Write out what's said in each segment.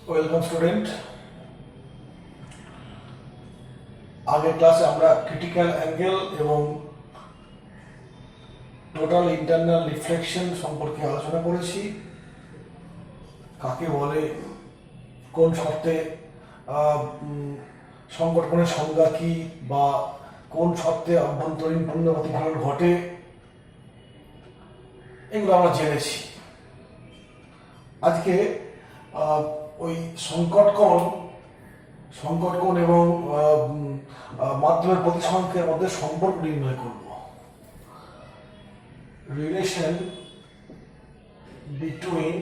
Welcome student. আগের ক্লাসে আমরা ক্রিটিক্যাল অ্যাঙ্গেল এবং টোটাল ইন্টারনাল রিফ্লেকশন সম্পর্কে আলোচনা করেছি। কাকে বলে, কোন শর্তে সংকট কোণের সংজ্ঞা কী, বা কোন শর্তে অভ্যন্তরীণ পূর্ণ প্রতিফলন ঘটে, এগুলো আমরা জেনেছি। আজকে ওই সংকট কোণ এবং মাধ্যমের প্রতিসংখ্যার মধ্যে সম্পর্ক নির্ণয় করব। Relation between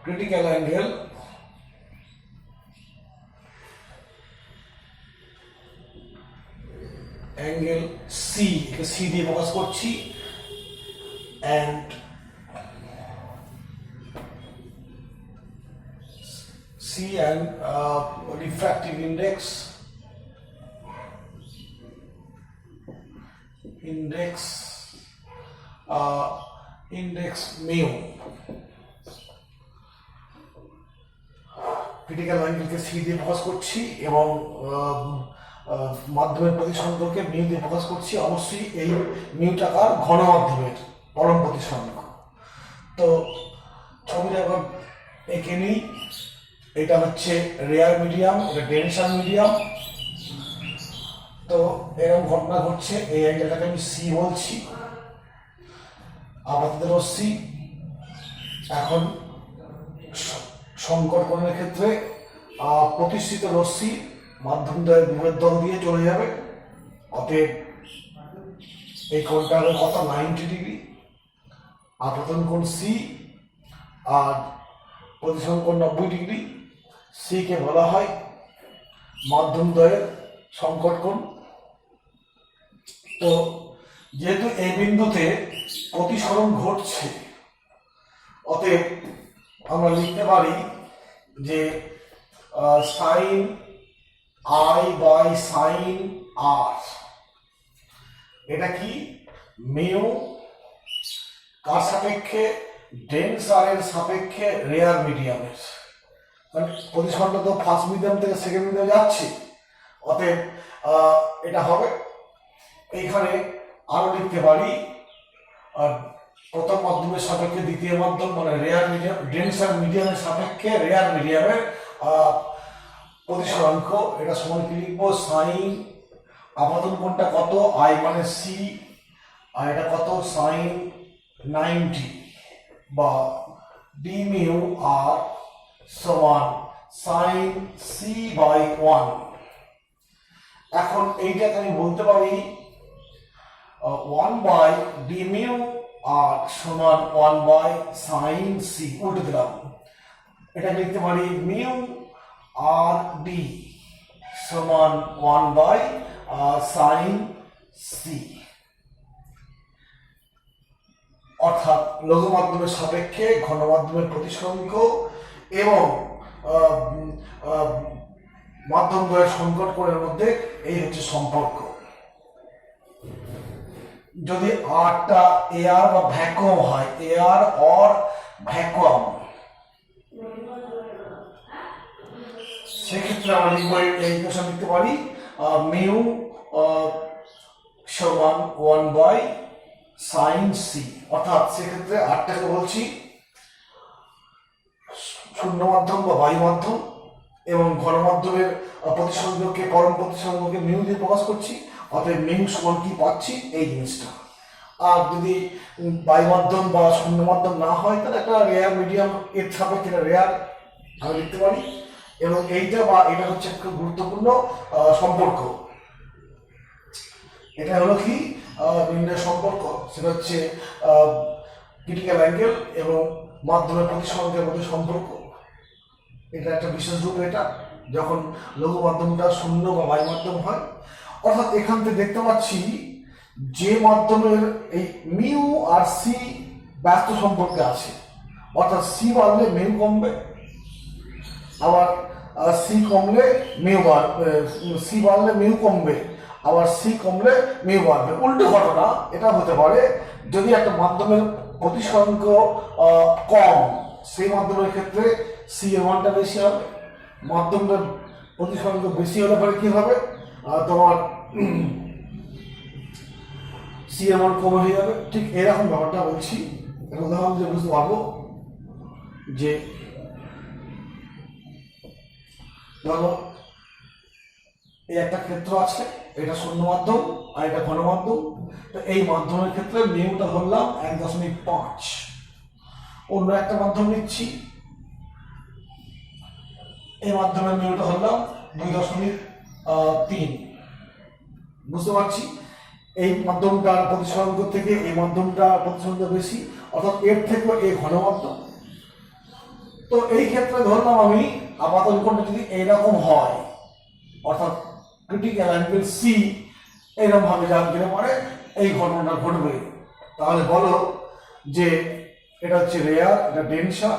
critical angle C, C দিয়ে প্রকাশ করছি, and C and refractive index mu। Critical অ্যাঙ্গেলকে সি দিয়ে প্রকাশ করছি এবং মাধ্যমের প্রতিসংখ্যকে মিউ দিয়ে প্রকাশ করছি। অবশ্যই এই মিউটাকার ঘন মাধ্যমের পরম প্রতিসংখ্য। তো ছবিটা একবার এঁকে নিই। এটা হচ্ছে রেয়ার মিডিয়াম, এটা ডেনসার মিডিয়াম। তো এরকম ঘটনা ঘটছে, এই অ্যাঙ্গেলটাকে আমি সি বলছি। আপাতত রশ্মি এখন সংকট কোণের ক্ষেত্রে প্রতিষ্ঠিত রশ্মি মাধ্যমদ্বয়ের বিভেদ দল দিয়ে চলে যাবে। অতএব এই কোণটা হলো কত, 90 ডিগ্রি। আপতন কোণ সি আর প্রতিসরণ কোণ 90 ডিগ্রি। সি কে বলা হয় মাধ্যমদ্বয়ের সংকট কোণ। তো যেহেতু এই বিন্দুতে প্রতিসরণ ঘটছে, অতএব আমরা লিখতে পারি যে সাইন আই বাই সাইন আর, এটা কি মিউ কার সাপেক্ষে, ডেনসারের সাপেক্ষে রেয়ার মিডিয়ামের। কারণ প্রতিসরণটা তো ফার্স্ট মিডিয়াম থেকে সেকেন্ড মিডিয়ামে যাচ্ছে, অতএব এটা হবে। এইখানে আরো লিখতে পারি প্রথম মাধ্যমের সাপেক্ষে দ্বিতীয় মাধ্যম, মানে রেয়ার মিডিয়াম, ডেনসার মিডিয়ামের সাপেক্ষে রেয়ার মিডিয়ামের প্রতিসরাঙ্ক। এটা সমান কি লিখবো, সাইন আপাতন কোণটা কত, আই মানে সি, আর এটা কত সাইন 90 বা ডি মিউ আর সমান সাইন সি বাই 1। এখন এইটাকে আমি বলতে পারি 1 বাই ডি মিউ আর সমান 1 বাই সাইন সি। উল্টে দিলাম, এটা লিখতে পারি মিউ আর ডি সমান 1 বাই সাইন সি। অর্থাৎ লঘু মাধ্যমের সাপেক্ষে ঘন মাধ্যমের প্রতিসংখ্য এবং মাধ্যম দ্বয়ের সংকট কোণের মধ্যে এই হচ্ছে সম্পর্ক। যদি আরটা এয়ার বা ভ্যাকুয়াম হয়, এয়ার অর ভ্যাকুয়াম, সেক্ষেত্রে আমরা লিখবো এই ইকুয়েশন লিখতে পারি মিউ সমান 1 বাই সাইন সি। অর্থাৎ সেক্ষেত্রে আরটাকে বলছি শূন্য মাধ্যম বা বায়ু মাধ্যম এবং ঘন মাধ্যমের প্রতিসংখ্যকে, পরম প্রতিসংখ্যকে মিউ দিয়ে প্রকাশ করছি। অতএব মিউ সমান কি পাচ্ছি, এই জিনিসটা। আর যদি বায়ু মাধ্যম বা শূন্য মাধ্যম না হয়, তাহলে একটা রেয়ার মিডিয়াম এর সাপেক্ষে রেয়ার আমি লিখতে পারি। এবং এইটা বা এটা হচ্ছে একটা গুরুত্বপূর্ণ সম্পর্ক। এটা হলো কি নির্ণয় সম্পর্ক, সেটা হচ্ছে ক্রিটিক্যাল অ্যাঙ্গেল এবং মাধ্যমের প্রতিসংখ্যার মধ্যে সম্পর্ক। এটা একটা বিশেষ রূপ, এটা যখন লঘু মাধ্যমটা শূন্য বা বায়ু মাধ্যম হয়। অর্থাৎ এখান থেকে দেখতে পাচ্ছি যে মাধ্যমের এই মিউ আর সি ব্যস্ত সম্পর্কে আছে, অর্থাৎ সি বাড়লে মিউ কমবে, আবার সি কমলে মিউ বাড়বে, সি বাড়লে মিউ কমবে, আবার সি কমলে মিউ বাড়বে। উল্টো ঘটনা এটা হতে পারে যদি একটা মাধ্যমের প্রতিসংখ্য কম সেই মাধ্যমের ক্ষেত্রে সি এর মানটা বেশি হবে, মাধ্যমটা প্রতিসরাঙ্ক বেশি হলে পরে কি হবে, তোমার সি এর মান কমে হয়ে যাবে। ঠিক এরকম ব্যাপারটা বলছি, উদাহরণ দিয়ে বুঝতে পারবো যে ধরো এই একটা ক্ষেত্র আছে, এটা শূন্য মাধ্যম আর এটা ঘন মাধ্যম। তো এই মাধ্যমের ক্ষেত্রে মিউটা ধরলাম 1.5, অন্য একটা মাধ্যম নিচ্ছি, এই মাধ্যমের মিউটা ধরলাম 2.3। বুঝতে পারছি এই মাধ্যমটার প্রতিসরাঙ্ক থেকে এই মাধ্যমটা প্রতিসরাঙ্ক বেশি, অর্থাৎ এর থেকে এই ঘন মাধ্যম। তো এই ক্ষেত্রে ধরলাম আমি আপাতত কোণটা যদি এইরকম হয়, অর্থাৎ ক্রিটিক্যাল অ্যাঙ্গেল সি এরকম ভাবে গেলে পরে এই ঘটনাটা ঘটবে। তাহলে বলো যে এটা হচ্ছে রেয়ার, এটা ডেনসার,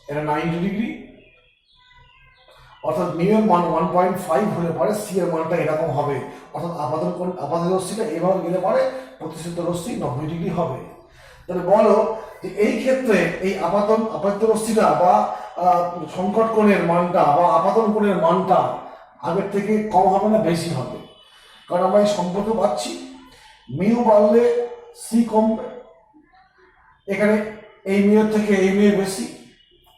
এটা 90 ডিগ্রি, অর্থাৎ মিউ এর মান 1.5 হলে পরে সি এর মানটা এরকম হবে, অর্থাৎ আপাতত রশ্মিটা এভাবে গেলে পরে প্রতিসরিত রশ্মি 90 ডিগ্রি হবে। তাহলে বলো যে এই ক্ষেত্রে এই আপাতত রশ্মিটা বা সংকট কোণের মানটা বা আপাতন কোণের মানটা আগের থেকে কম হবে না বেশি হবে? কারণ আমরা এই সম্পর্ক পাচ্ছি, মিউ বাড়লে সি কমবে, এখানে এই মিউ থেকে এই মিউ বেশি,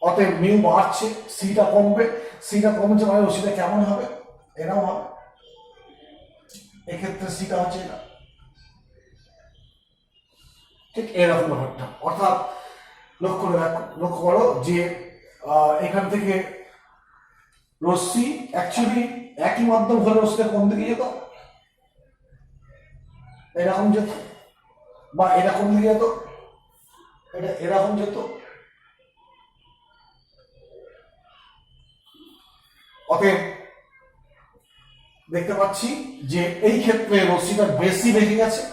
অতএব মিউ বাড়ছে সিটা কমবে, সিটা কমছে মানে রশ্মিটা কেমন হবে, এরকম হবে। এক্ষেত্রে সিটা হচ্ছে এটা, ঠিক এরকম ব্যাপারটা। অর্থাৎ লক্ষ্য করো যে এখান থেকে রশ্মি অ্যাকচুয়ালি একই মাধ্যম হলে রশ্মিটা কোন দিকে যেত, এরকম যেত, বা এটা কোন দিকে যেত, এটা এরকম যেত। অতএব দেখতে পাচ্ছি যে এই ক্ষেত্রে রশ্মিটা বেশি বেঁকে গেছে,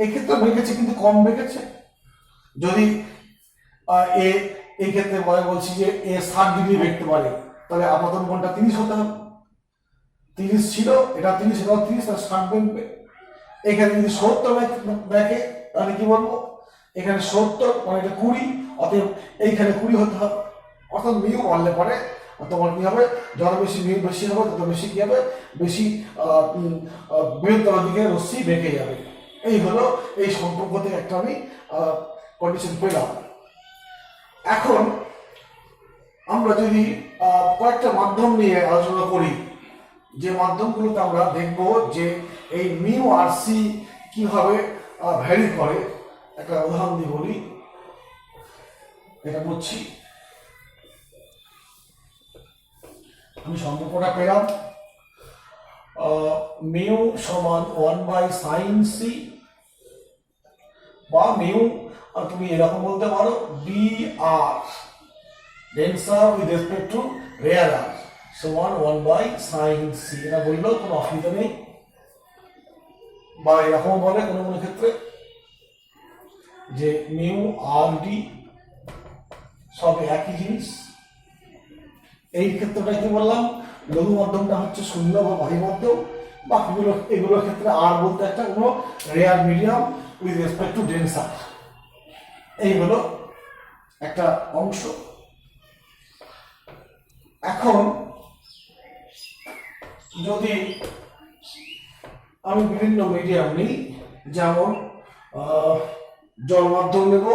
এই ক্ষেত্রে বেঁকেছে কিন্তু কম বেঁকেছে। যদি এই ক্ষেত্রে বলছি যে এ 60 ডিগ্রি বেঁকতে পারে, তাহলে আপাতন কোণটা 30 হতে হবে, 30 ছিল, এটা 30, এটা 30, তাহলে 60 বেঁকবে। এখানে যদি 70 বেঁকে তাহলে কি বলবো, এখানে 70 মানে এটা 20, অতএব এইখানে 20 হতে হবে। অর্থাৎ মিউ বাড়লে পরে তোমার কি হবে, যত বেশি মিউ বেশি হবে তত বেশি কি হবে, বেশি বৃহত্তর দিকে রশ্মি বেঁকে যাবে। এই হলো এই সম্পর্ক থেকে একটা আমি কন্ডিশন পেলাম। এখন আমরা যদি কয়েকটা মাধ্যম নিয়ে আলোচনা করি, যে মাধ্যমগুলোতে আমরা দেখব যে এই মিউ আর সি কিভাবে ভ্যারি করে। একটা উদাহরণ দিয়ে বলি, এটা বুঝছি আমি সম্পর্কটা পেলাম, মিউ সমান 1/sin c, বা মিউ তুমি এরকম বলতে পারো B R denser with respect to rarer আর সমান 1/sin c, এটা বললেও কোনো অসুবিধা নেই, বা এরকম বলে কোনো কোনো ক্ষেত্রে যে মিউ আর ডি সব একই জিনিস। এই ক্ষেত্রটা কি বললাম, লঘু মাধ্যমটা হচ্ছে শূন্য বা ভারী মাধ্যম, বাকিগুলো এগুলোর ক্ষেত্রে আর বলতে একটা কোনো rarer medium with respect to denser. এই হলো একটা অংশ। এখন যদি আমি বিভিন্ন মিডিয়াম নিই, যেমন জল মাধ্যম নেব,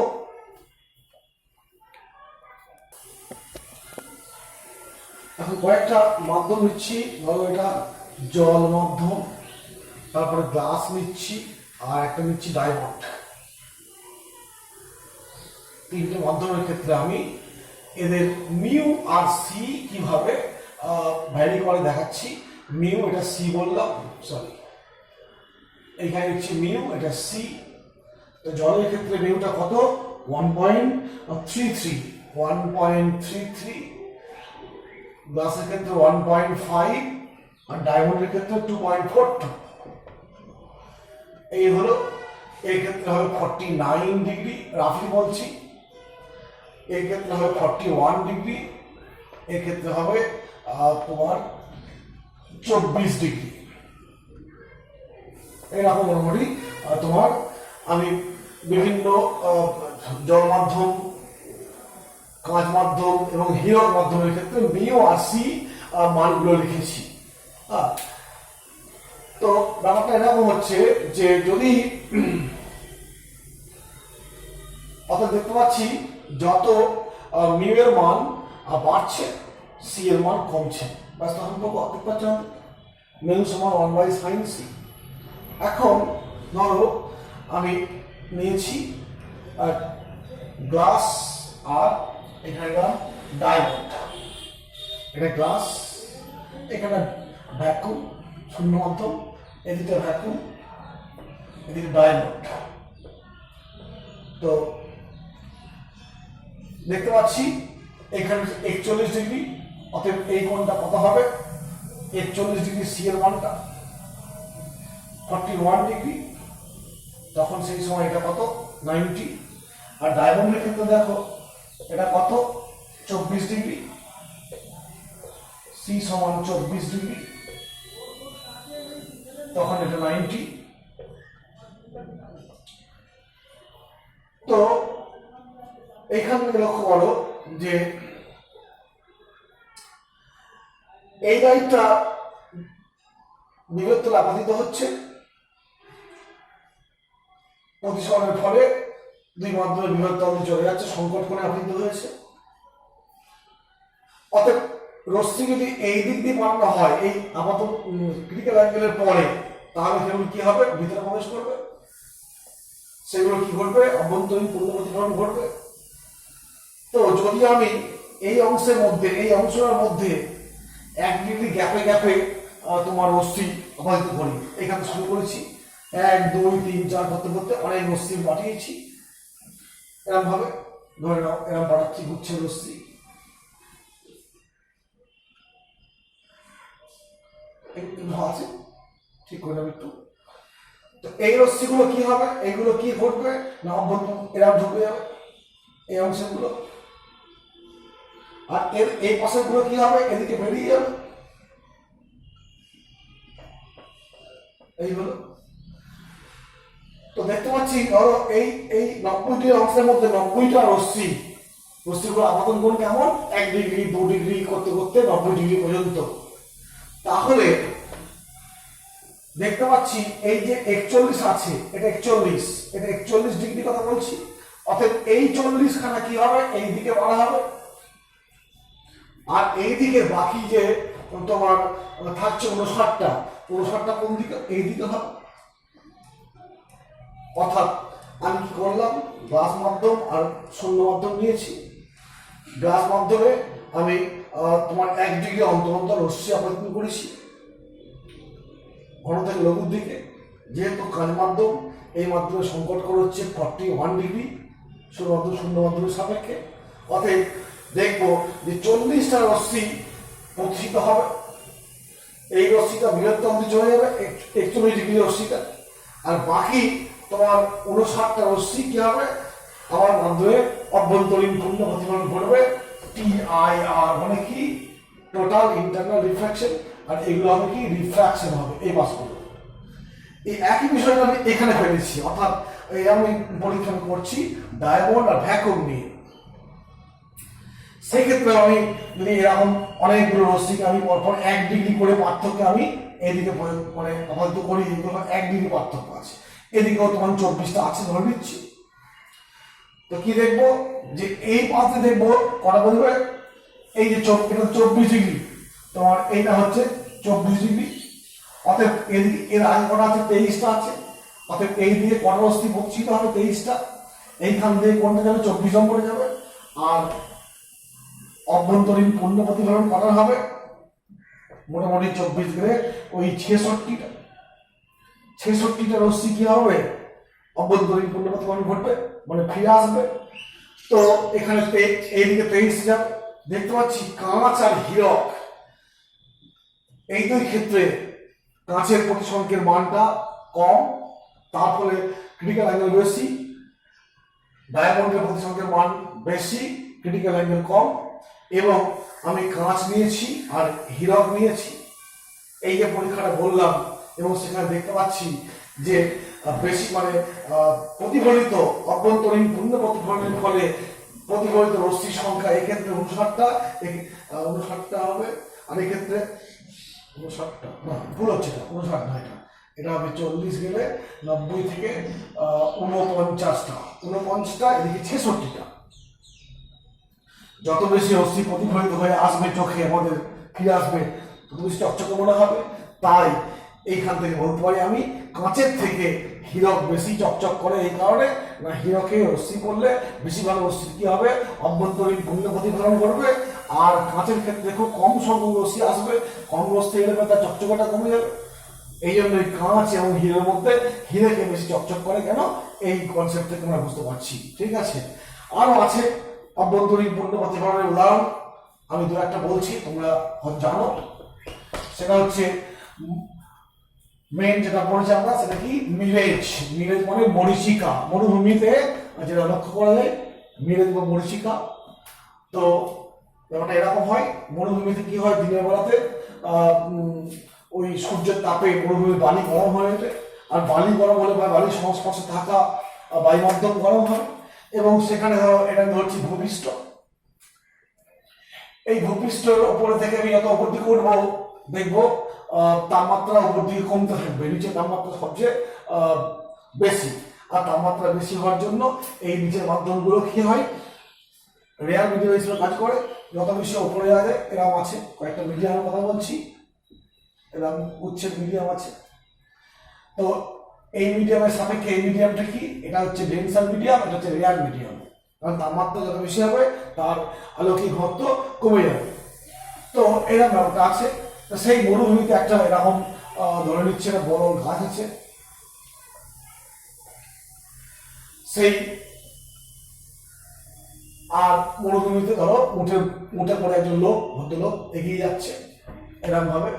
এখন কয়েকটা মাধ্যম নিচ্ছি, ধরো এটা জল মাধ্যম, তারপরে গ্লাস নিচ্ছি, আর একটা নিচ্ছি ডায়মন্ড। তিনটে মাধ্যমের ক্ষেত্রে আমি এদের মিউ আর সি কিভাবে ভ্যারি করে দেখাচ্ছি। মিউ এটা সি বললাম, সরি এইখানে নিচ্ছি মিউ, এটা সি। তো জলের ক্ষেত্রে মিউটা কত, 1.33, গ্লাসের ক্ষেত্রে 1.5, আর ডায়মন্ডের ক্ষেত্রে 2.42। এই হলো, এই ক্ষেত্রে হবে 49 ডিগ্রি, রাফলি বলছি, এই ক্ষেত্রে হবে 41 ডিগ্রি, এই ক্ষেত্রে হবে তোমার 24 ডিগ্রি। এরকম মোটামুটি তোমার আমি বিভিন্ন জল মাধ্যম কাঁচ মাধ্যম এবং হীরক মাধ্যমের ক্ষেত্রে মিও আর সি মানগুলো লিখেছি। তো ব্যাপারটা এরকম হচ্ছে যে যদি অর্থাৎ দেখতে পাচ্ছি যত মিউ এর মান বাড়ছে সি এর মান কমছে, ব্যাস তখন দেখতে পাচ্ছেন মিউ সমান 1/sin সি। এখন ধরো আমি নিয়েছি গ্লাস আর এখানে ডায়মন্ড, এটা গ্লাস, এখানে ভ্যাকুম শূন্য মাধ্যম, এদিকে ভ্যাকুম, এদিকে ডায়মন্ড। তো দেখতে পাচ্ছি এখানে 41 ডিগ্রি, অতএব এই কোণটা কত হবে 41 ডিগ্রি, সি এর মানটা 41 ডিগ্রি, তখন সেই সময় এটা কত 90। আর ডায়মন্ডের ক্ষেত্রে দেখো এটা কত 24 ডিগ্রি, সি সমান 24 ডিগ্রি, তখন এটা 90। তো এইখান থেকে লক্ষ্য করো যে এই লাইনটা বিভক্তলে আপতিত হচ্ছে, প্রতিসরণের ফলে দুই মাধ্যমে বিভক্ত চলে যাচ্ছে, সংকট কোণে আপতিত হয়েছে। অতএব রশ্মি যদি এই দিক দিয়ে বানানো হয় এই আপাতত ক্রিটিক্যাল অ্যাঙ্গেলের পরে, তাহলে সেগুলো কি হবে ভিতরে প্রবেশ করবে, সেগুলো কি ঘটবে অভ্যন্তরীণ পূর্ণ প্রতিফলন ঘটবে। তো যদি আমি এই অংশের মধ্যে এই অংশের মধ্যে 1 ডিগ্রি গ্যাপে গ্যাপে তোমার রশ্মি অবাহিত করি, এখানে শুরু করেছি 1 2 3 4 করতে করতে অনেক রশ্মি পাঠিয়েছি, এরকম ভাবে ধরে নাও এরকম পাঠাচ্ছি গুচ্ছের রশ্মি, একটু আছে ঠিক করে নেব একটু। তো এই রশ্মিগুলো কি হবে, এইগুলো কি ঘটবে না অভ্যন্তর এরকম ঢুকে যাবে এই অংশগুলো, আর এর এই পাশের গুলো কি হবে এদিকে বেরিয়ে যাবে, এই হলো। তো দেখতে পাচ্ছি ধরো এই এই 90টি অংশের মধ্যে 90টা রশ্মিগুলো আপতন কোণ কেমন 1 ডিগ্রি 2 ডিগ্রি করতে করতে 90 ডিগ্রি পর্যন্ত। তাহলে দেখতে পাচ্ছি এই যে 41 আছে এটা 41 ডিগ্রি কথা বলছি, অর্থাৎ এই 40 খানা কি হবে এই দিকে বাড়া হবে, আর এই দিকে বাকি যে তোমার থাকছে 59টা কোন দিকে এই দিকে হবে। অর্থাৎ আমি কি করলাম গ্লাস মাধ্যম আর শূন্য মাধ্যম নিয়েছি, গ্লাস মাধ্যমে আমি তোমার 1 ডিগ্রি অন্তর অন্তর রশ্মি আপতিত করেছি ঘন থেকে লঘুর দিকে, যেহেতু কাঁচ মাধ্যম এই মাধ্যমে সংকট করে হচ্ছে 41 ডিগ্রি শুধুমাত্র শূন্য মাধ্যমের সাপেক্ষে। অতএব দেখবো যে 40টা রশ্মি প্রতিষ্ঠিত হবে, এই রশ্মিটা বৃহত্তম অবধি চলে যাবে 41 ডিগ্রি রশ্মিটা, আর বাকি তোমার 59টা রশ্মি কি হবে আমার মাধ্যমে অভ্যন্তরীণ পূর্ণ প্রতিফলন ঘটবে, TIR মানে কি টোটাল ইন্টারনাল রিফ্রাকশন, আর এগুলো হবে কি রিফ্রাকশন হবে এই মাসগুলো। এই একই বিষয়টা আমি এখানে ফেলেছি, অর্থাৎ এই আমি পরীক্ষা করছি ডায়মন্ড আর ভ্যাকুয়াম নিয়ে। সেক্ষেত্রে আমি যদি এরকম অনেকগুলো রশ্মিকে আমি পরপর 1 ডিগ্রি করে পার্থক্য আমি এদিকে মানে আপাতত করি, এগুলো 1 ডিগ্রি পার্থক্য আছে, এদিকেও তোমার 24টা আছে ধরে নিচ্ছি। তো কি দেখবো যে এই পাশে দেখবো কটা বলবে এই যে এটা 24 ডিগ্রি, তোমার এইটা হচ্ছে 24 ডিগ্রি, অতএব এদিকে এর আগে কটা আছে 23টা আছে, অতএব এই দিকে কটা রশ্মি প্রতিষ্ঠিত হবে 23টা, এইখান দিয়ে কোনটা যাবে 24 নম্বরে যাবে, আর অভ্যন্তরীণ পূর্ণ প্রতিফলন করা হবে মোটামুটি 24 করে ওই 66টা রশ্মি কি হবে অভ্যন্তরীণ পূর্ণ প্রতিফলন ঘটবে মানে ফিরে আসবে। তো এখানে এইদিকে 23 যাবে, দেখতে পাচ্ছি কাঁচ আর হীরক এই দুই ক্ষেত্রে কাঁচের প্রতিসংখ্যের মানটা কম, তার ফলে ক্রিটিক্যাল অ্যাঙ্গেল বেশি, ডায়মন্ডের প্রতিসংখ্যের মান বেশি ক্রিটিক্যাল অ্যাঙ্গেল কম, এবং আমি কাঁচ নিয়েছি আর হীরক নিয়েছি। এই যে পরীক্ষাটা বললাম এবং সেখানে দেখতে পাচ্ছি যে বেশি মানে প্রতিফলিত অভ্যন্তরীণ পূর্ণ প্রতিফলনের ফলে প্রতিফলিত রশ্মির সংখ্যা এক্ষেত্রে 59টা, 59টা হবে, আর এক্ষেত্রে 59টা না, ভুল হচ্ছে, না 59 না, এটা হবে 40 গেলে 90 থেকে 49টা, 49টা, এদিকে 66টা। যত বেশি রশ্মি প্রতিফলিত হয়ে আসবে চোখে আমাদের ফিরে আসবে, তত বেশি চকচকে মনে হবে। তাই এইখান থেকে বলতে পারি আমি, কাঁচের থেকে হীরক বেশি চকচক করে। এই কারণে না, হীরকে রশ্মি করলে বেশিরভাগ রশ্মি কি হবে, অভ্যন্তরীণ পূর্ণ প্রতিফলন করবে, আর কাঁচের ক্ষেত্রে খুব কম সংখ্যক রশ্মি আসবে, কম রশ্মি এলে তার চকচকটা কমে যাবে। এই জন্য কাঁচ এবং হীরের মধ্যে হীরেকে বেশি চকচক করে কেন, এই কনসেপ্ট থেকে আমরা বুঝতে পারছি। ঠিক আছে, আরও আছে অভ্যন্তরীণ পূর্ণ প্রতিফলনের উদাহরণ, আমি দু একটা বলছি, তোমরা জানো। সেটা হচ্ছে মেন যেটা পড়েছি আমরা, সেটা কি, মিরেজ। মিরেজ মানে মরীচিকা, মরুভূমিতে যেটা লক্ষ্য করা যায়, মিরেজ বা মরীচিকা। তো ব্যাপারটা এরকম হয়, মরুভূমিতে কি হয়, দিনের বেলাতে ওই সূর্যের তাপে মরুভূমির বালি গরম হয়ে ওঠে, আর বালি গরম হলে বা বালির সংস্পর্শে থাকা বায়ুমাধ্যম গরম হয়, এবং সেখানে এটা ধরছি ভূপৃষ্ঠ। এই ভূপৃষ্ঠের উপরে থেকে আমি যত উপর দিকে উঠবো, দেখবো তাপমাত্রা উপর দিকে কমতে থাকবে, নিচে তাপমাত্রা সবচেয়ে বেশি। আর তাপমাত্রা বেশি হওয়ার জন্য এই নিচের মাধ্যমগুলো কি হয়, রেয়ার মিডিয়াম হিসেবে কাজ করে। যত বেশি উপরে যাওয়া যায়, এরকম আছে কয়েকটা মিডিয়ামের কথা বলছি, এরকম উচ্ছেদ মিডিয়াম আছে। তো এই মিডিয়ামের সাপেক্ষে এই মিডিয়ামটা কি, এটা হচ্ছে ডেন্সার মিডিয়াম, এটা হচ্ছে রেয়ার মিডিয়াম। কারণ তাপমাত্রা যত বেশি হবে তার আলোকিক ঘনত্ব কমে যাবে। তো এরকম ব্যাপারটা আছে। তো সেই মরুভূমিতে একটা এরকম ধরে নিচ্ছে একটা বড় গাছ আছে, সেই আর মরুভূমিতে ধরো উঠে পড়ে একজন লোক, ভদ্রলোক এগিয়ে যাচ্ছে এরকম ভাবে,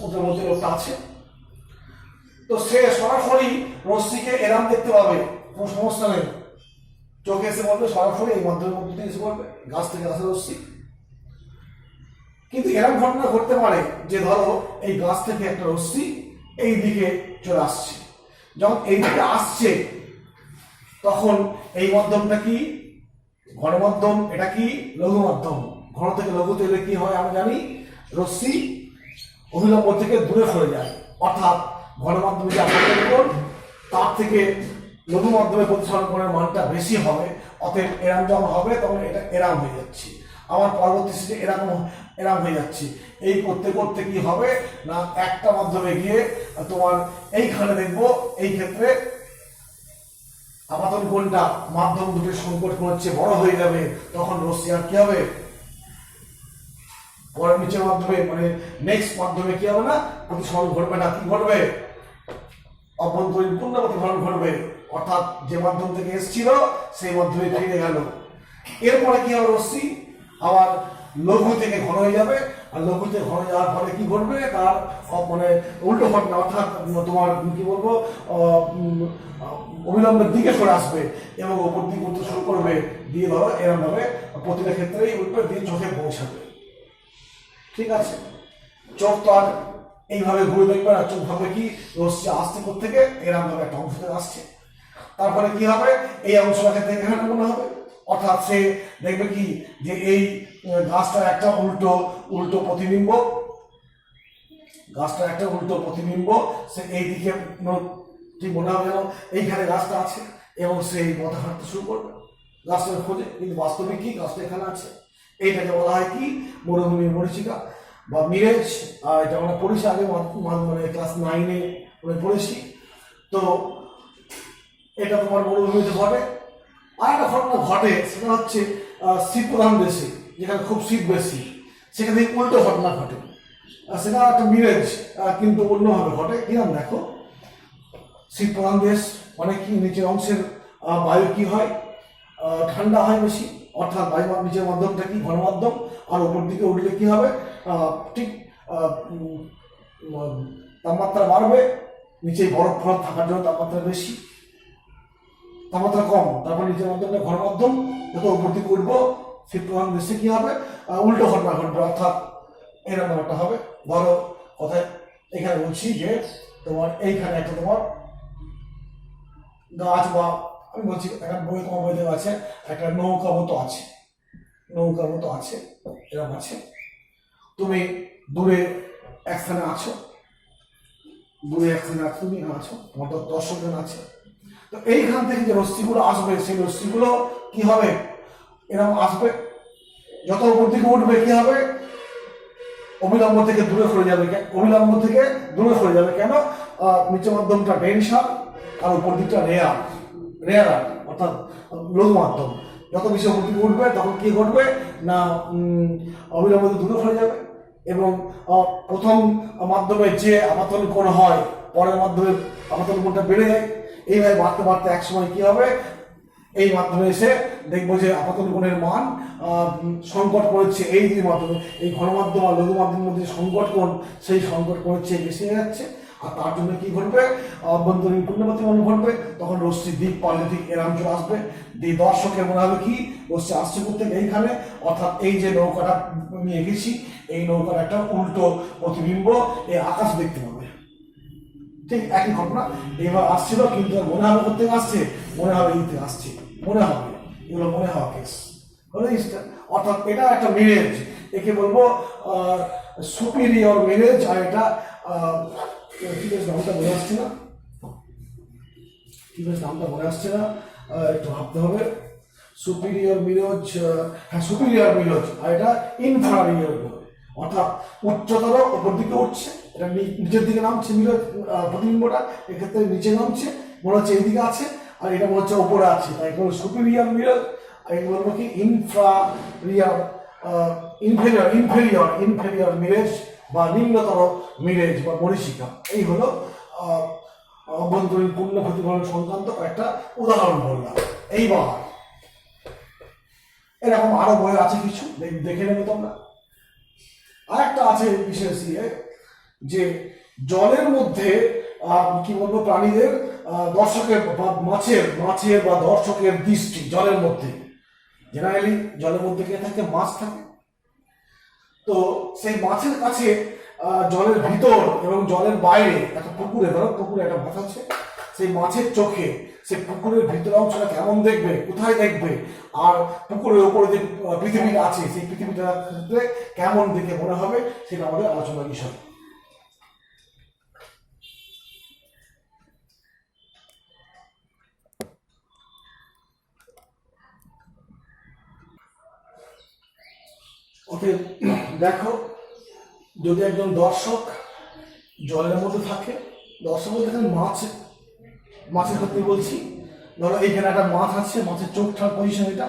উঠে মধ্যে লোকটা আছে। তো সে সরাসরি রশ্মিকে এরম দেখতে পাবে, কোনো সমস্যা নেই, চোখে এসে বলবে সরাসরি এই মাধ্যমের মধ্যে দিয়ে এসে বলবে, গাছ থেকে আসে রশ্মি। কিন্তু এরকম ঘটনা ঘটতে পারে যে ধরো এই গাছ থেকে একটা রশ্মি এই দিকে চলে আসছে, যখন এই দিকে আসছে তখন এই মাধ্যমটা কি, ঘন মাধ্যম, এটা কি লঘু মাধ্যম। ঘন থেকে লঘুতে এলে কি হয় আমরা জানি, রশ্মি অভিলম্ব থেকে দূরে সরে যায়, অর্থাৎ ঘন মাধ্যমে যে আকর্ষণ কোণ তার থেকে লঘু মাধ্যমে প্রতিসরণ কোণের মানটা বেশি হবে, অতএব এরাম যখন হবে তখন এটা এরাম হয়ে যাচ্ছে, আবার পরবর্তী স্টেজে এরাম হয়ে যাচ্ছে। এই করতে করতে কি হবে না, একটা মাধ্যমে গিয়ে তোমার এইখানে দেখবো, এই ক্ষেত্রে আপাতন কোণটা মাধ্যম দুটোর সংকট কোণ হচ্ছে বড় হয়ে যাবে, তখন রশ্মি আর কি হবে, পরের নিচের মাধ্যমে মানে নেক্সট মাধ্যমে কি হবে না, প্রতিসরণ ঘটবে না, কি ঘটবে, অভ্যন্তরীণ পূর্ণ প্রতিফলন ঘটবে, অর্থাৎ যে মাধ্যম থেকে এসেছিল সেই মাধ্যমে ফিরে গেল। এরপরে কি হবে, রশ্মি আবার লঘু থেকে ঘন হয়ে যাবে, আর লঘুতে ঘন যাওয়ার ফলে কি ঘটবে, তার মানে উল্টো ঘটনা, অর্থাৎ তোমার কি বলবো, অবিলম্বের দিকে সরে আসবে এবং ওপর দিকে উঠতে শুরু করবে, দিয়ে ধরো এরকম ভাবে প্রতিটা ক্ষেত্রেই উঠবে, দিয়ে চোখে পৌঁছাবে। ঠিক আছে, চোখ তো আর এইভাবে ঘুরে দেখবে না, চোখ ভাবে কি রশ্মি আসছে থেকে এরকম ভাবে একটা অংশ থেকে আসছে, তারপরে কি হবে, এই অংশটা ক্ষেত্রে এখানে মনে হবে, অর্থাৎ সে দেখবে কি যে এই গাছটার একটা উল্টো প্রতিবিম্ব, গাছটার একটা উল্টো প্রতিবিম্ব, সে এই দিকে ঠিক মনে হবে যেন এইখানে গাছটা আছে, এবং সেই পথে হাঁটতে শুরু করবে গাছটাকে খোঁজে, কিন্তু বাস্তবিক কি গাছটা এখানে আছে। এইটাকে বলা হয় কি, মরুভূমির মরীচিকা বা মিরেজ। আর এটা আমরা পড়েছি আগে, মানে ক্লাস 9-এ পড়েছি। তো এটা তোমার মরুভূমিতে ঘটে। আর একটা ঘটনা ঘটে, সেটা হচ্ছে শীত প্রধান দেশে, যেখানে খুব শীত বেশি, সেখানে উল্টো ঘটনা ঘটে, সেটা একটা মিরেজ, কিন্তু অন্যভাবে ঘটে। কিরম দেখো, শীত প্রধান দেশ মানে কি, নিচের অংশের বায়ু কি হয়, ঠান্ডা হয় বেশি, অর্থাৎ বায়ু নিচের মাধ্যমটা কি ঘন মাধ্যম, আর উপর দিকে উঠলে কি হবে, ঠিক তাপমাত্রা বাড়বে, নিচে বরফ ফরফ থাকার জন্য তাপমাত্রা বেশি, তাপমাত্রা কম, তারপর নিচের মাধ্যমটা ঘন মাধ্যম, যত উপর দিকে উঠবো শীত প্রধান দেশে কি হবে, উল্টো ঘটনা ঘটবে, অর্থাৎ এরকম একটা হবে। ধরো কথায় এখানে বলছি যে তোমার এইখানে একটা তোমার গাছ বা আমি বলছি একটা বই, তোমার বইতে আছে একটা নৌকা মতো আছে, নৌকা মতো আছে, এরকম আছে। তুমি দূরে এক স্থানে আছো, দূরে এক স্থানে তুমি আছো, তোমার 10 জন আছে। তো এইখান থেকে যে রশ্মিগুলো আসবে সেই রশ্মিগুলো কি হবে, এরকম আসবে, যত উপর দিকে উঠবে কি হবে, অবিলম্ব থেকে দূরে সরে যাবে। অবিলম্ব থেকে দূরে সরে যাবে কেন? নিচে মাধ্যমটা ডেনসার আর উপর দিকটা রেয়ার, রেয়ার অর্থাৎ লঘু মাধ্যম। যত বেশি উপর দিকে উঠবে তখন কি ঘটবে না, অবিলম্ব থেকে দূরে সরে যাবে এবং প্রথম মাধ্যমে যে আপাতন কোণ হয় পরের মাধ্যমে আপাতন কোণটা বেড়ে যায়। এইভাবে বাড়তে বাড়তে একসময় কি হবে, এই মাধ্যমে এসে দেখবো যে আপাতন কোণের মান সংকট করেছে, এই দুই মাধ্যমে এই ঘন মাধ্যম আর লঘু মাধ্যমের মধ্যে সংকট কোণ, সেই সংকট কোণের চেয়ে বেশি হয়ে যাচ্ছে। আর তার জন্য কি ঘটবে, অভ্যন্তরীণ পুণ্যবর্তী ঘটবে, তখন রশ্মির দিক পাল্টে দিক এরাম চলে আসবে। দিয়ে দর্শকের মনে হবে কি রশ্মি আসছে করতে এইখানে, অর্থাৎ এই যে নৌকাটা আমি এঁকেছি এই নৌকার একটা উল্টো প্রতিবিম্ব এই আকাশ দেখতে পাবে। ঠিক একই ঘটনা, এবার আসছিল কিন্তু মনে হবে করতে আসছে, মনে হবে এই থেকে আসছে, মনে হবে, এগুলো মনে হওয়া কেস হলো। অর্থাৎ এটা একটা মিরেজ, একে বলবো সুপিরিয়র মিরেজ। আর এটা ঠিক আছে, নামটা মনে আসছে না, ঠিক আছে নামটা মনে আসছে না, একটু ভাবতে হবে। সুপিরিয়র মিরজ, হ্যাঁ সুপিরিয়র মিরজ। আর এটা ইনফ্রারিয়র মিরজ, অর্থাৎ উচ্চতর উপর দিকে উঠছে, এটা নিচের দিকে নামছে মিরজ প্রতিবিম্বটা, এক্ষেত্রে নিচে নামছে, মনে হচ্ছে এইদিকে আছে, আর এটা মনে হচ্ছে উপরে আছে, তাই এগুলো সুপিরিয়র মিরজ। আর এগুলো বলবো কি ইনফ্রারিয়র, ইনফেরিয়র ইনফেরিয়র ইনফেরিয়র মিরেজ বা নিম্নতর মিরেজ বা মরীচিকা। এই হলো অভ্যন্তরীণ পূর্ণ প্রতিফলন সংক্রান্ত একটা উদাহরণ বললাম। এইবার এরকম আরো বই আছে কিছু, দেখে নেবে তোমরা। আরেকটা আছে বিশেষ যে জলের মধ্যে কি বলবো প্রাণীদের দর্শকের বা মাছের বা দর্শকের দৃষ্টি জলের মধ্যে, জেনারেলি জলের মধ্যে কে থাকে, মাছ থাকে। তো সেই মাছের কাছে জলের ভিতর এবং জলের বাইরে একটা পুকুরে, ধরো পুকুরে একটা মাছ আছে, সেই মাছের চোখে সেই পুকুরের ভিতর অংশটা কেমন দেখবে, কোথায় দেখবে, আর পুকুরের উপরে যে পৃথিবীটা আছে সেই পৃথিবীটার ক্ষেত্রে কেমন দেখে মনে হবে, সেটা আমাদের আলোচনার বিষয়। ওকে দেখো, যদি একজন দর্শক জলের মধ্যে থাকে, দর্শক বলতে এখানে মাছের ক্ষেত্রে বলছি, ধরো এইখানে একটা মাছ আছে, মাছের চোখটার পজিশন এটা,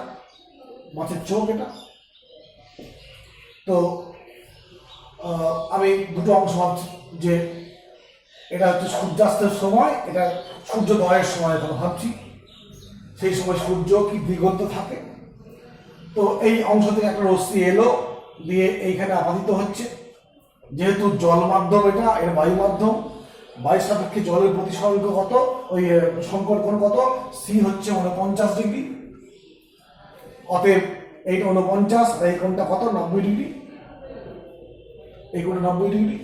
মাছের চোখ এটা। তো আমি দুটো অংশ ভাবছি, যে এটা হচ্ছে সূর্যাস্তের সময়, এটা সূর্যোদয়ের সময় এখন ভাবছি, সেই সময় সূর্য কি দিগন্ত থাকে। তো এই অংশ থেকে একটা রশ্মি এলো, দিয়ে এইখানে আপাতিত হচ্ছে, যেহেতু জল মাধ্যম এটা, এর বায়ু মাধ্যম, বায়ুর সাপেক্ষে জলের প্রতিসরাঙ্ক কত, ওই সংকট কোণ কত, সি হচ্ছে 49 ডিগ্রি। অতএব এইটা 49, এই কোণটা কত, 90 ডিগ্রি, এই কোণটা 90 ডিগ্রি।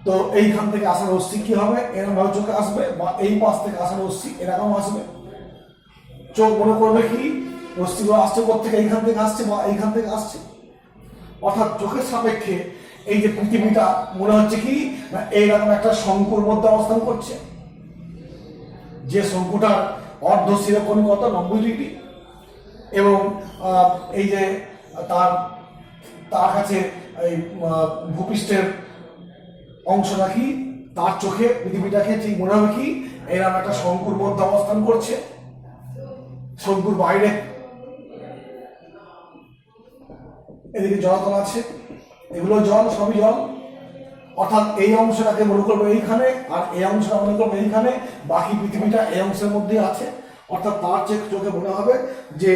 তো এইখান থেকে আসা রশ্মি কি হবে, এরকম ভাবে চোখে আসবে, বা এই পাশ থেকে আসা রশ্মি এরকম আসবে। চোখ মনে করবে কি রশ্মিগুলো আসছে কোথেকে, এইখান থেকে আসছে বা এইখান থেকে আসছে। অর্থাৎ চোখের সাপেক্ষে এই যে পৃথিবীটা মনে হচ্ছে কি না এইরকম একটা শঙ্কুর মধ্যে অবস্থান করছে, যে শঙ্কুটার অর্ধ শিরোকোণ কত, 90 ডিগ্রি, এবং এই যে তার কাছে এই ভূপৃষ্ঠের অংশটা কি, তার চোখে পৃথিবীটাকে ঠিক মনে হবে কি এরকম একটা শঙ্কুর মধ্যে অবস্থান করছে, শঙ্কুর বাইরে এদিকে জলাতল আছে, এগুলো জল, সবই জল। অর্থাৎ এই অংশটাকে মনে করবো এইখানে, আর এই অংশটা মনে করবো এইখানে, বাকি পৃথিবীটা এই অংশের মধ্যে আছে। অর্থাৎ তার চোখে মনে হবে যে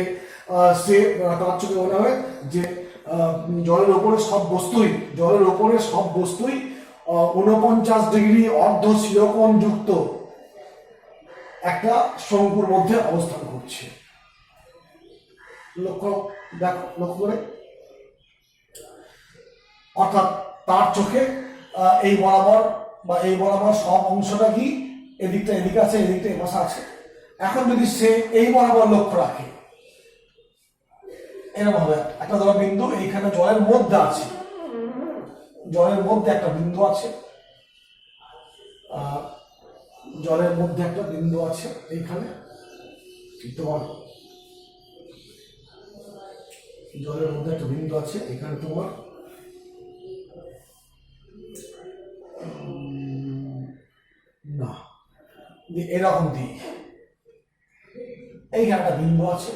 তার চোখে মনে হবে যে জলের ওপরে সব বস্তুই 49 ডিগ্রি অর্ধ শিরোকোণ যুক্ত একটা শঙ্কুর মধ্যে অবস্থান করছে। লক্ষ্য করে, অর্থাৎ তার চোখে এই বরাবর সব অংশটা কি, এদিকটা এদিকে আছে, এদিকটা এপাশে আছে, এখন যদি সে এই বরাবর লক্ষ্য রাখে, এরকম হবে একটা ধরো বিন্দু এইখানে জলের মধ্যে আছে, জলের মধ্যে একটা বিন্দু আছে, জলের মধ্যে একটা বিন্দু আছে এইখানে, তোমার জলের মধ্যে একটা বিন্দু আছে এখানে তোমার না এরকম দিই, এইখানে একটা বিন্দু আছে,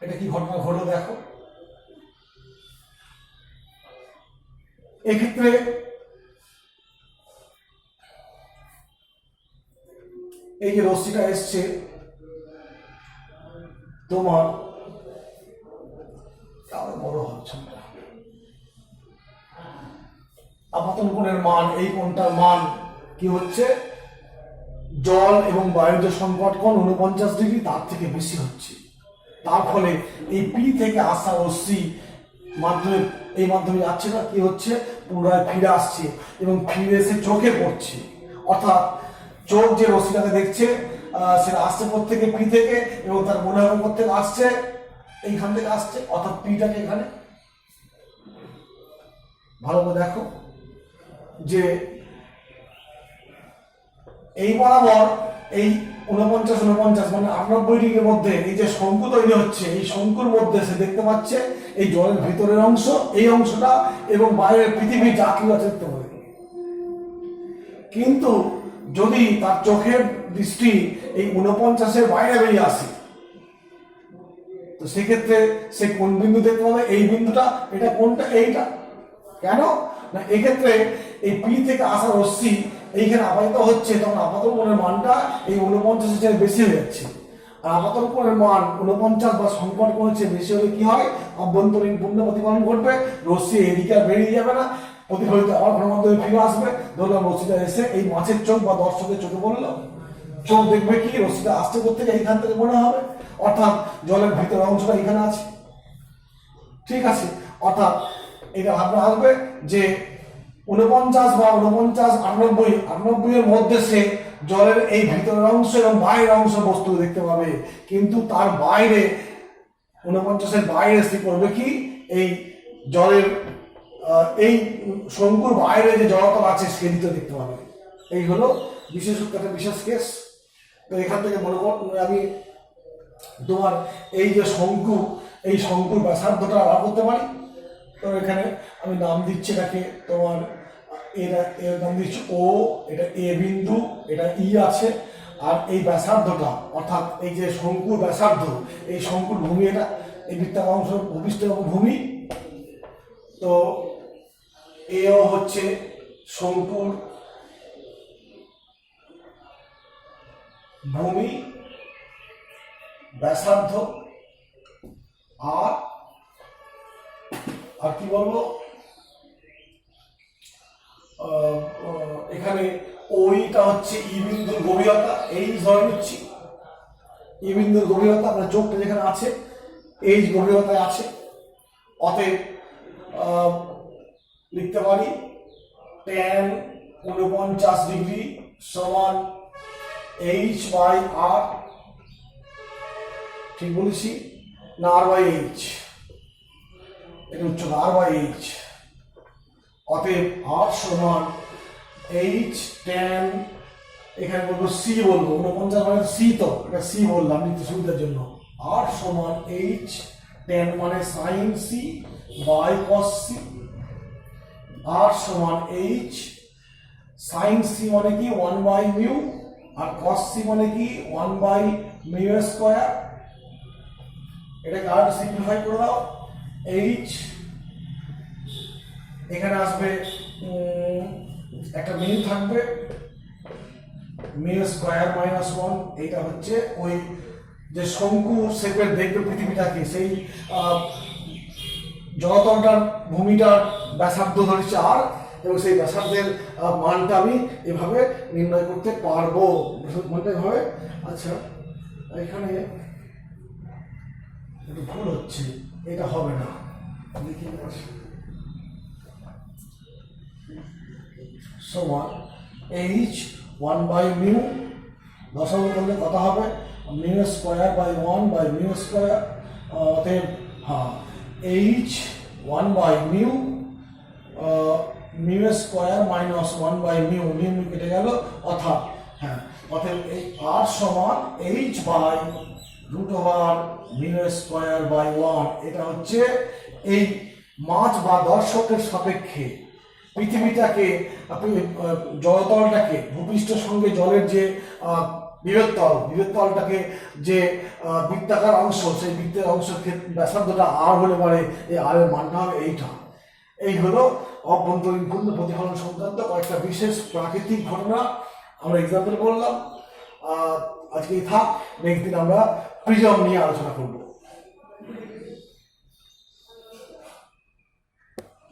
এটা কি ঘটনা ঘটলো দেখো। এক্ষেত্রে এই যে রশ্মিটা এসছে তোমার বড় হচ্ছে আপাতন কোণের মান, এই কোণটার মান কি হচ্ছে, জল এবং বায়ুর যে সংকট কোণ 49 ডিগ্রি তার থেকে বেশি হচ্ছে। তার ফলে এই পি থেকে আসা রশ্মি মাধ্যমে এই মাধ্যমে যাচ্ছে না, কি হচ্ছে পুনরায় ফিরে আসছে এবং ফিরে এসে চোখে পড়ছে, অর্থাৎ চোখ যে রশ্মিটাকে দেখছে সেটা আসছে থেকে পি থেকে এবং তার মনে হবে থেকে আসছে এইখান থেকে আসছে, অর্থাৎ পিটাকে এখানে ভালো করে দেখো যে এই বরাবর এই 49 মানে 98 ডিগ্রির মধ্যে এই যে শঙ্কু তৈরি হচ্ছে, এই শঙ্কুর মধ্যে সে দেখতে পাচ্ছে এই জলের ভিতরের অংশ, এই অংশটা এবং বাইরের পৃথিবী যা কিছু আছে দেখতে পাবে। কিন্তু যদি তার চোখের দৃষ্টি এই 49-এর বাইরে বেরিয়ে আসে, তো সেক্ষেত্রে সে কোন বিন্দু দেখতে পাবে, এই বিন্দুটা, এটা কোনটা, এইটা। কেন না এক্ষেত্রে এই পি থেকে আসা রশ্মি এইখানে আপাতত হচ্ছে, তখন আপাতন কোণের মানটা এই 49-এর চেয়ে বেশি হয়ে যাচ্ছে। আর আপাতন কোণের মান 49 বা সংকট কোণের চেয়ে বেশি হলে কি হয়, অভ্যন্তরীণ পূর্ণ প্রতিফলন ঘটবে, রশ্মি এদিকে আর বেরিয়ে যাবে না, প্রতিফলিত আবার ঘরের মাধ্যমে ফিরে আসবে। ধরলাম রশ্মিটা এসে এই মাছের চোখ বা দর্শকের চোখে পড়লো, চোখ দেখবে কি রশ্মিটা আসতে করতে এইখান থেকে মনে হবে, অর্থাৎ জলের ভিতরের অংশটা এখানে আছে, ঠিক আছে। অর্থাৎ এটা ভাবনা আসবে যে 49 বা 98 এর মধ্যে সে জলের এই ভিতরের অংশ এবং বাইরের অংশ বস্তু দেখতে পাবে, কিন্তু তার বাইরে 49-এর বাইরে সে করবে কি, এই জলের এই শঙ্কুর বাইরে যে জলতল আছে সেদিকে দেখতে পাবে। এই হলো বিশেষ একটা বিশেষ কেস। তো এখান থেকে মনে কর আমি তোমার এই যে শঙ্কু, এই শঙ্কুর ব্যাসার্ধটা বার করতে পারি। তো এখানে আমি নাম দিচ্ছি এটাকে তোমার, এটা এর নাম দিচ্ছি ও, এটা এ বিন্দু, এটা ই আছে, আর এই ব্যাসার্ধটা অর্থাৎ এই যে শঙ্কুর ব্যাসার্ধ, এই শঙ্কুর ভূমি, এটা এই বৃত্তাকার অংশ ভূমিষ্ঠ এবং ভূমি। তো এও হচ্ছে শঙ্কুর ভূমি ব্যাসার্ধ, আর কি বলবো, এখানে ওইটা হচ্ছে ই বিন্দুর গভীরতা, এই ধরে নিচ্ছি ই বিন্দুর গভীরতা, আপনার চোখটা যেখানে আছে এই গভীরতায় আছে। অতএব লিখতে পারি tan 49 ডিগ্রি সমান h/r, ঠিক বলেছি না, r/h, এটা উচ্চতা r/h। অতএব r সমান h tan, এখানে বলবো c, বলবো 49 মানে c, তো এটা c বললাম নিত্য সুবিধার জন্য। r সমান h tan মানে sin c by cos c, r সমান h sin c মানে কি 1/μ, আর cos c মানে কি 1/μ²। এটাকে আর সিম্পলিফাই করে দাও, h এখানে আসবে একটা মিল থাকবে μ² - 1, এটা হচ্ছে ওই যে শঙ্কু শেপের দেখবে পৃথিবীটাকে, সেই জলতলটার ভূমিটার ব্যাসার্ধ ধরেছে আর, এবং সেই ব্যাসার্ধের মানটা আমি এভাবে নির্ণয় করতে পারবো। মানটা এভাবে, আচ্ছা এখানে একটু ভুল হচ্ছে, এটা হবে না, লিখে সমান এইচ 1/μ, দশমিক করলে কত হবে মিউ স্কোয়ার বাই 1/μ স্কোয়ার, অতএব হ্যাঁ H 1/μ mu square minus 1/μ, mu কেটে গেল, অর্থাৎ হ্যাঁ অতএব এই আর সমান H by root over mu square by 1। এটা হচ্ছে এই মাছ বা দর্শকের সাপেক্ষে পৃথিবীটাকে, জলতলটাকে ভূপৃষ্ঠের সঙ্গে জলের যে বিভেদতলটাকে যে বৃত্তাকার অংশ, সেই বৃত্তের অংশের ব্যাসার্ধটা আর হলে পরে এই আর এর মানটা হবে এইটা। এই হলো অভ্যন্তরীণ পূর্ণ প্রতিফলন সংক্রান্ত কয়েকটা বিশেষ প্রাকৃতিক ঘটনা আমরা এক্সাম্পল বললাম। আজকেই থাক, নেক্সট দিন আমরা প্রিজম নিয়ে আলোচনা করব।